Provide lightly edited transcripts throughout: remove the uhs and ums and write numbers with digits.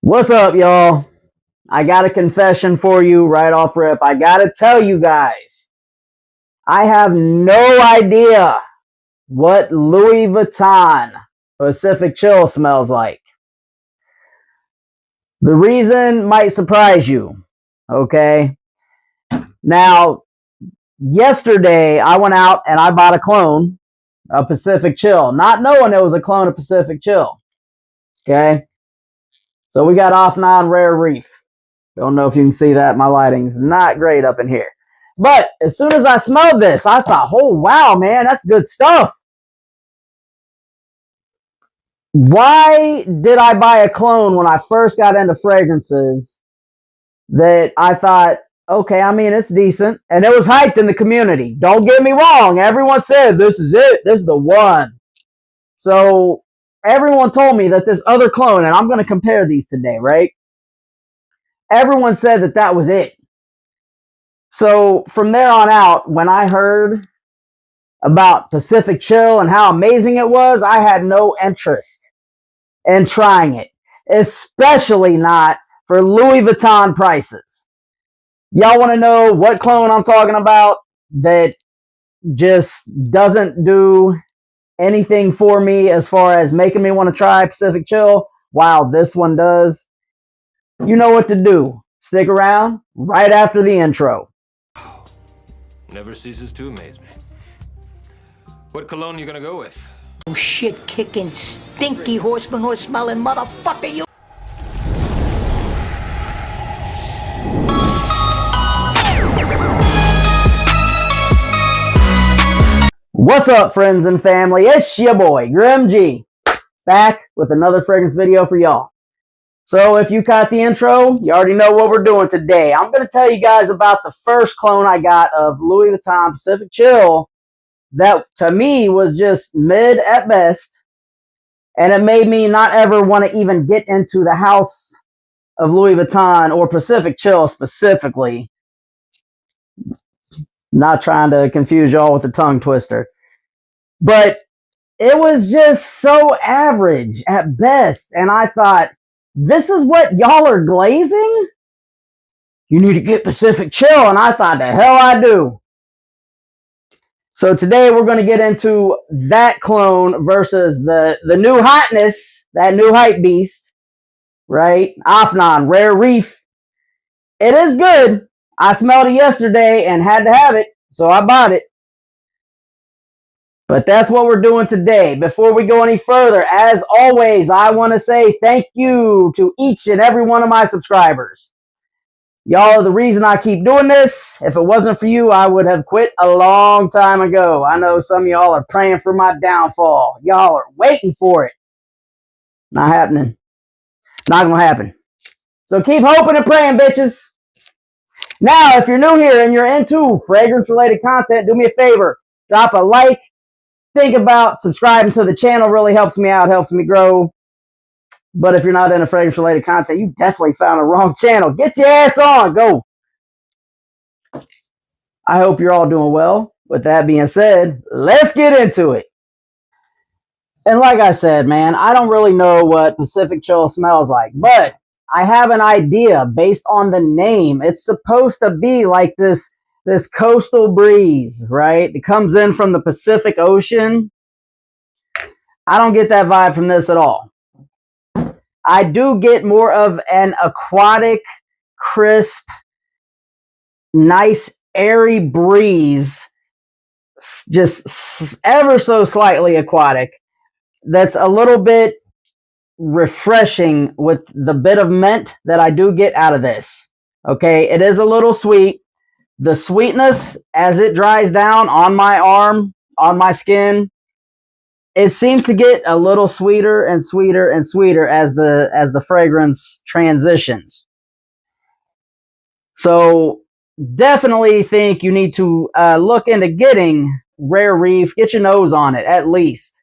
What's up, y'all? I got a confession for you right off rip. I gotta tell you guys, I have no idea what Louis Vuitton Pacific Chill smells like. The reason might surprise you, okay? Now, yesterday I went out and I bought a clone of Pacific Chill, not knowing it was a clone of Pacific Chill, okay? So we got Afnan Rare Reef. Don't know if you can see that. My lighting's not great up in here. But as soon as I smelled this, I thought, oh, wow, man, that's good stuff. Why did I buy a clone when I first got into fragrances that I thought, okay, I mean, it's decent. And it was hyped in the community. Don't get me wrong. Everyone said, this is it. This is the one. So everyone told me that this other clone, and I'm going to compare these today, right? Everyone said that that was it. So from there on out, when I heard about Pacific Chill and how amazing it was, I had no interest in trying it, especially not for Louis Vuitton prices. Y'all want to know what clone I'm talking about that just doesn't do anything for me as far as making me want to try Pacific Chill, while this one does? You know what to do. Stick around right after the intro. Never ceases to amaze me. What cologne you gonna go with? Oh shit kicking, stinky horse manure smelling motherfucker, you. What's up, friends and family? It's your boy, GRIMG, back with another fragrance video for y'all. So if you caught the intro, you already know what we're doing today. I'm going to tell you guys about the first clone I got of Louis Vuitton Pacific Chill that, to me, was just mid at best. And it made me not ever want to even get into the house of Louis Vuitton or Pacific Chill specifically. Not trying to confuse y'all with a tongue twister. But it was just so average at best. And I thought, this is what y'all are glazing? You need to get Pacific Chill. And I thought, the hell I do. So today we're going to get into that clone versus the new hotness, that new hype beast, right? Afnan Rare Reef. It is good. I smelled it yesterday and had to have it, so I bought it. But that's what we're doing today. Before we go any further, as always, I want to say thank you to each and every one of my subscribers. Y'all are the reason I keep doing this. If it wasn't for you, I would have quit a long time ago. I know some of y'all are praying for my downfall. Y'all are waiting for it. Not happening. Not going to happen. So keep hoping and praying, bitches. Now, if you're new here and you're into fragrance-related content, do me a favor. Drop a like. Think about subscribing to the channel. Really helps me out, helps me grow. But if you're not into fragrance-related content, you definitely found the wrong channel. Get your ass on. Go. I hope you're all doing well. With that being said, let's get into it. And like I said, man, I don't really know what Pacific Chill smells like, but I have an idea based on the name. It's supposed to be like this coastal breeze, right? It comes in from the Pacific Ocean. I don't get that vibe from this at all. I do get more of an aquatic, crisp, nice, airy breeze, just ever so slightly aquatic, that's a little bit refreshing with the bit of mint that I do get out of this. Okay, it is a little sweet. The sweetness, as it dries down on my arm, on my skin, it seems to get a little sweeter and sweeter and sweeter as the fragrance transitions. So definitely think you need to look into getting Rare Reef. Get your nose on it, at least.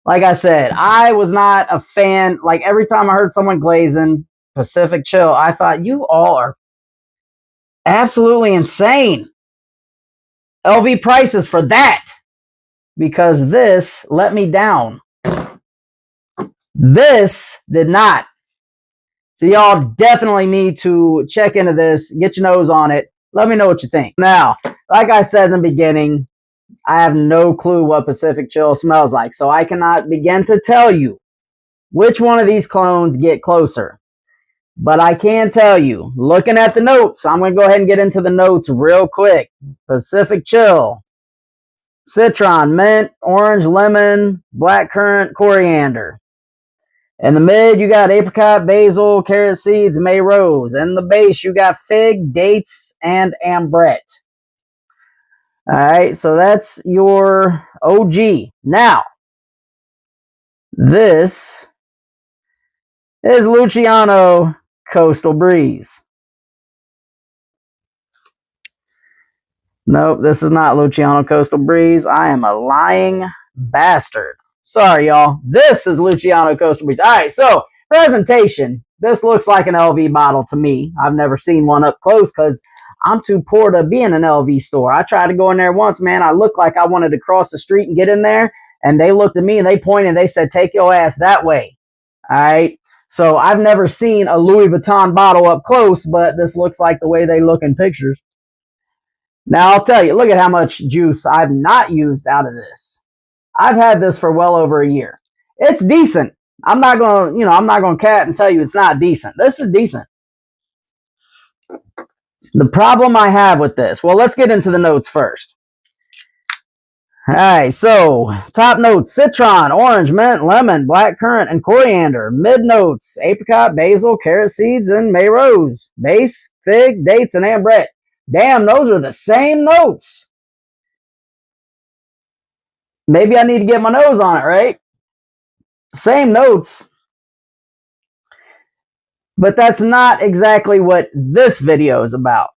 Like I said, I was not a fan. Like, every time I heard someone glazing Pacific Chill, I thought, you all are absolutely insane. LV prices for that. Because this let me down. This did not. So y'all definitely need to check into this, get your nose on it. Let me know what you think. Now, like I said in the beginning, I have no clue what Pacific Chill smells like, so I cannot begin to tell you which one of these clones get closer. But I can tell you, looking at the notes, I'm going to go ahead and get into the notes real quick. Pacific Chill, citron, mint, orange, lemon, blackcurrant, coriander. In the mid, you got apricot, basil, carrot seeds, May rose. In the base, you got fig, dates, and ambrette. All right, so that's your OG. Now, this is Luciano Coastal Breeze. Nope, this is not Luciano Coastal Breeze. I am a lying bastard. Sorry, y'all. This is Luciano Coastal Breeze. All right, so presentation. This looks like an LV bottle to me. I've never seen one up close because I'm too poor to be in an LV store. I tried to go in there once, man. I looked like I wanted to cross the street and get in there, and they looked at me and they pointed and they said, take your ass that way. All right. So I've never seen a Louis Vuitton bottle up close, but this looks like the way they look in pictures. Now I'll tell you, look at how much juice I've not used out of this. I've had this for well over a year. It's decent. I'm not going to cat and tell you it's not decent. This is decent. The problem I have with this, well, let's get into the notes first. All right, so top notes, citron, orange, mint, lemon, blackcurrant, and coriander. Mid notes, apricot, basil, carrot seeds, and May rose. Base, fig, dates, and ambrette. Damn, those are the same notes. Maybe I need to get my nose on it, right? Same notes. But that's not exactly what this video is about.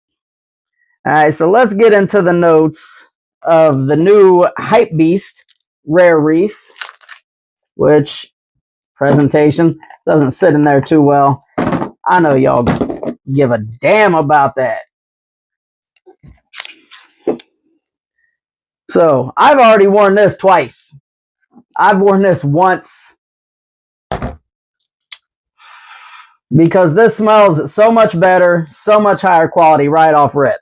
All right, so let's get into the notes of the new Hype Beast Rare Reef, which presentation doesn't sit in there too well. I know y'all give a damn about that. So I've already worn this twice. I've worn this once because this smells so much better, so much higher quality right off rip.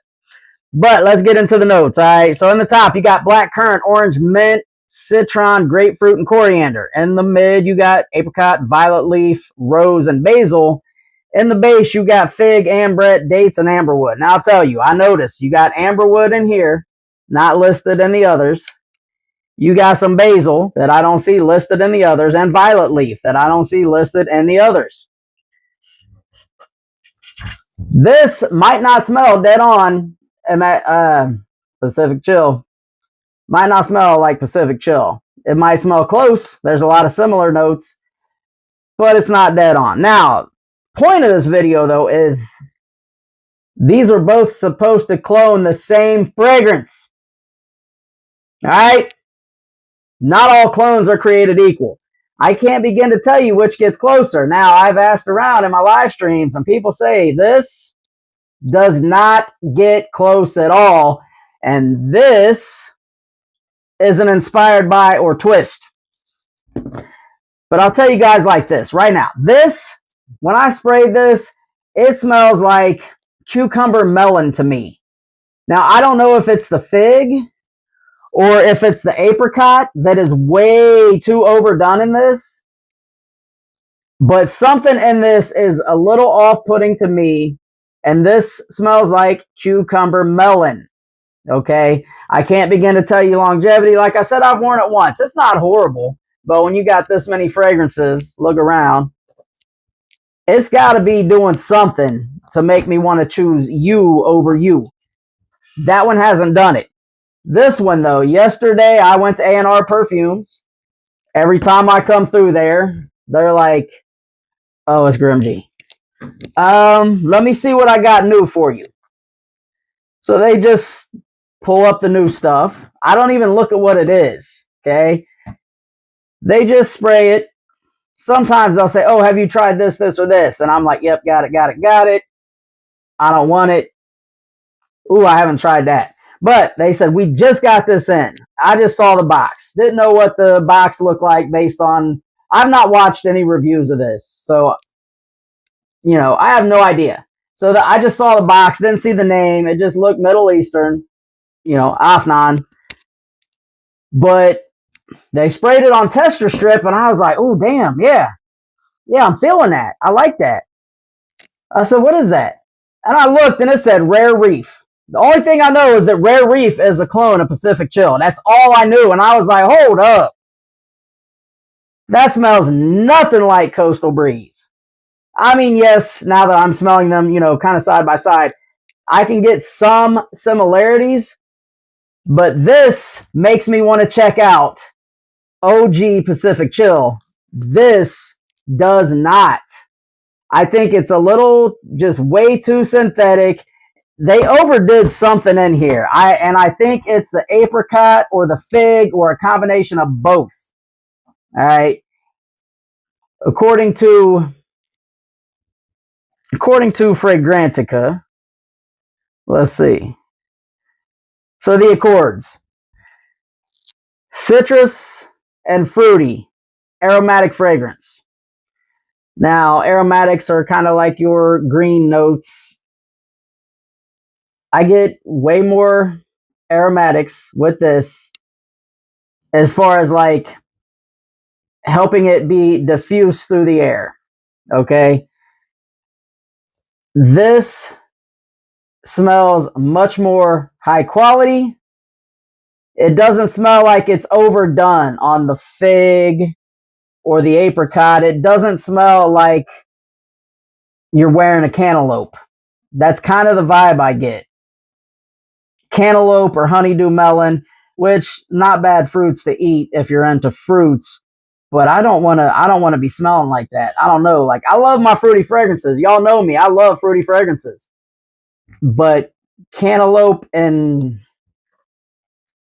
But let's get into the notes, all right? So in the top, you got blackcurrant, orange, mint, citron, grapefruit, and coriander. In the mid, you got apricot, violet leaf, rose, and basil. In the base, you got fig, ambrette, dates, and amberwood. Now, I'll tell you, I noticed you got amberwood in here, not listed in the others. You got some basil that I don't see listed in the others, and violet leaf that I don't see listed in the others. This might not smell dead on Pacific Chill. Might not smell like Pacific Chill. It might smell close. There's a lot of similar notes, but it's not dead on. Now, point of this video, though, is these are both supposed to clone the same fragrance. All right? Not all clones are created equal. I can't begin to tell you which gets closer. Now, I've asked around in my live streams, and people say this does not get close at all, and this isn't inspired by or twist. But I'll tell you guys like this right now. This, when I sprayed this, it smells like cucumber melon to me. Now, I don't know if it's the fig or if it's the apricot that is way too overdone in this, but something in this is a little off-putting to me, and this smells like cucumber melon. Okay, I can't begin to tell you longevity. Like I said, I've worn it once. It's not horrible, but when you got this many fragrances, look around, it's got to be doing something to make me want to choose you over you. That one hasn't done it. This one, though, yesterday I went to A&R Perfumes. Every time I come through there, they're like, oh, it's GRIMG. Let me see what I got new for you. So they just pull up the new stuff. I don't even look at what it is, okay? They just spray it. Sometimes they'll say, oh, have you tried this, this, or this? And I'm like, yep, got it. I don't want it. Ooh, I haven't tried that. But they said, we just got this in. I just saw the box. Didn't know what the box looked like based on... I've not watched any reviews of this. So You know, I have no idea. So I just saw the box, didn't see the name. It just looked Middle Eastern, you know, Afnan. But they sprayed it on tester strip, and I was like, oh, damn, yeah. Yeah, I'm feeling that. I like that. I said, what is that? And I looked, and it said Rare Reef. The only thing I know is that Rare Reef is a clone of Pacific Chill. That's all I knew. And I was like, hold up. That smells nothing like Coastal Breeze. I mean, yes, now that I'm smelling them, you know, kind of side by side, I can get some similarities, but this makes me want to check out OG Pacific Chill. This does not. I think it's a little just way too synthetic. They overdid something in here. I think it's the apricot or the fig or a combination of both. All right. According to Fragrantica, let's see. So the accords: citrus and fruity, aromatic fragrance. Now, aromatics are kind of like your green notes. I get way more aromatics with this as far as like helping it be diffused through the air. Okay. This smells much more high quality. It doesn't smell like it's overdone on the fig or the apricot. It doesn't smell like you're wearing a cantaloupe. That's kind of the vibe I get. Cantaloupe or honeydew melon, which not bad fruits to eat if you're into fruits, but I don't want to be smelling like that. I don't know. Like, I love my fruity fragrances. Y'all know me. I love fruity fragrances. But cantaloupe and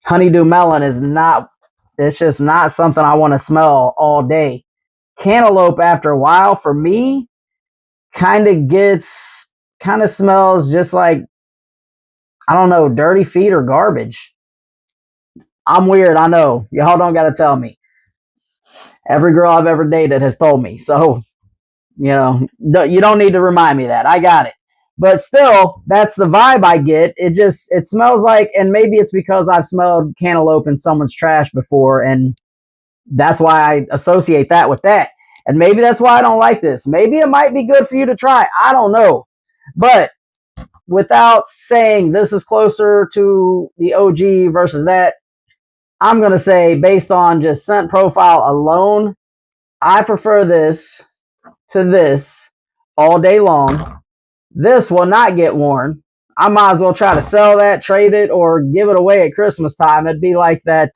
honeydew melon is not, it's just not something I want to smell all day. Cantaloupe, after a while, for me, kind of smells just like, I don't know, dirty feet or garbage. I'm weird, I know. Y'all don't got to tell me. Every girl I've ever dated has told me. So, you know, you don't need to remind me that. I got it. But still, that's the vibe I get. It smells like, and maybe it's because I've smelled cantaloupe in someone's trash before, and that's why I associate that with that. And maybe that's why I don't like this. Maybe it might be good for you to try. I don't know. But without saying this is closer to the OG versus that, I'm going to say, based on just scent profile alone, I prefer this to this all day long. This will not get worn. I might as well try to sell that, trade it, or give it away at Christmas time. It'd be like that,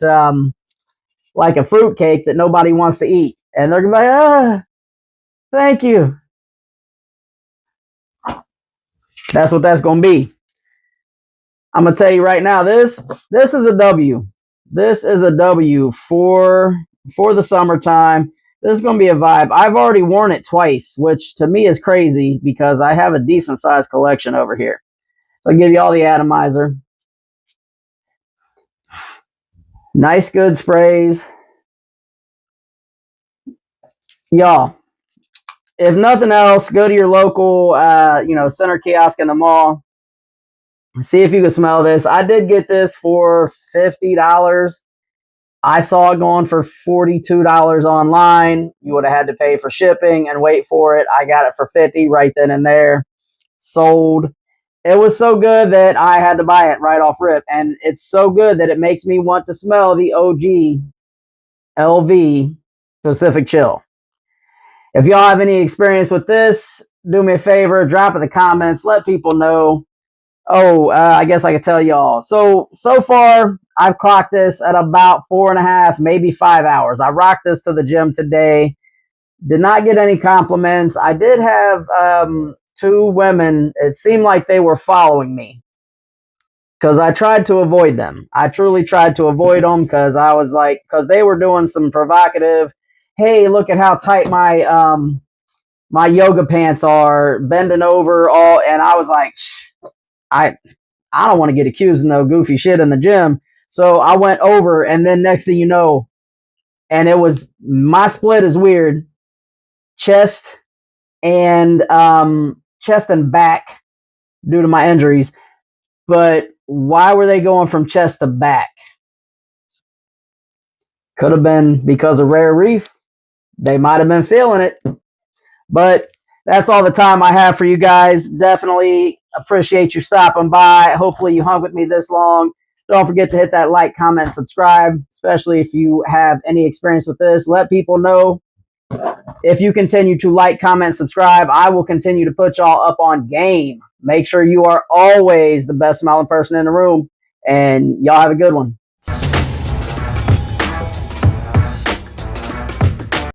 like a fruit cake that nobody wants to eat. And they're going to be like, thank you. That's what that's going to be. I'm going to tell you right now, this is a W. This is a W for the summertime. This is going to be a vibe. I've already worn it twice, which to me is crazy because I have a decent sized collection over here. So I'll give you all the atomizer. Nice, good sprays. Y'all, if nothing else, go to your local, center kiosk in the mall. See if you can smell this. I did get this for $50. I saw it going for $42 online. You would have had to pay for shipping and wait for it. I got it for $50 right then and there. Sold. It was so good that I had to buy it right off rip. And it's so good that it makes me want to smell the OG LV Pacific Chill. If y'all have any experience with this, do me a favor, drop in the comments, let people know. I guess I could tell y'all. So far, I've clocked this at about 4.5, maybe 5 hours. I rocked this to the gym today. Did not get any compliments. I did have 2 women. It seemed like they were following me because I tried to avoid them. I truly tried to avoid them because I was like, because they were doing some provocative, hey, look at how tight my yoga pants are, bending over all, and I was like, I don't want to get accused of no goofy shit in the gym. So I went over, and then next thing you know, and it was, my split is weird. Chest and chest and back due to my injuries. But why were they going from chest to back? Could have been because of Rare Reef. They might have been feeling it. But that's all the time I have for you guys. Definitely appreciate you stopping by. Hopefully you hung with me this long. Don't forget to hit that like, comment, subscribe, especially if you have any experience with this. Let people know. If you continue to like, comment, subscribe, I will continue to put y'all up on game. Make sure you are always the best smiling person in the room, and y'all have a good one.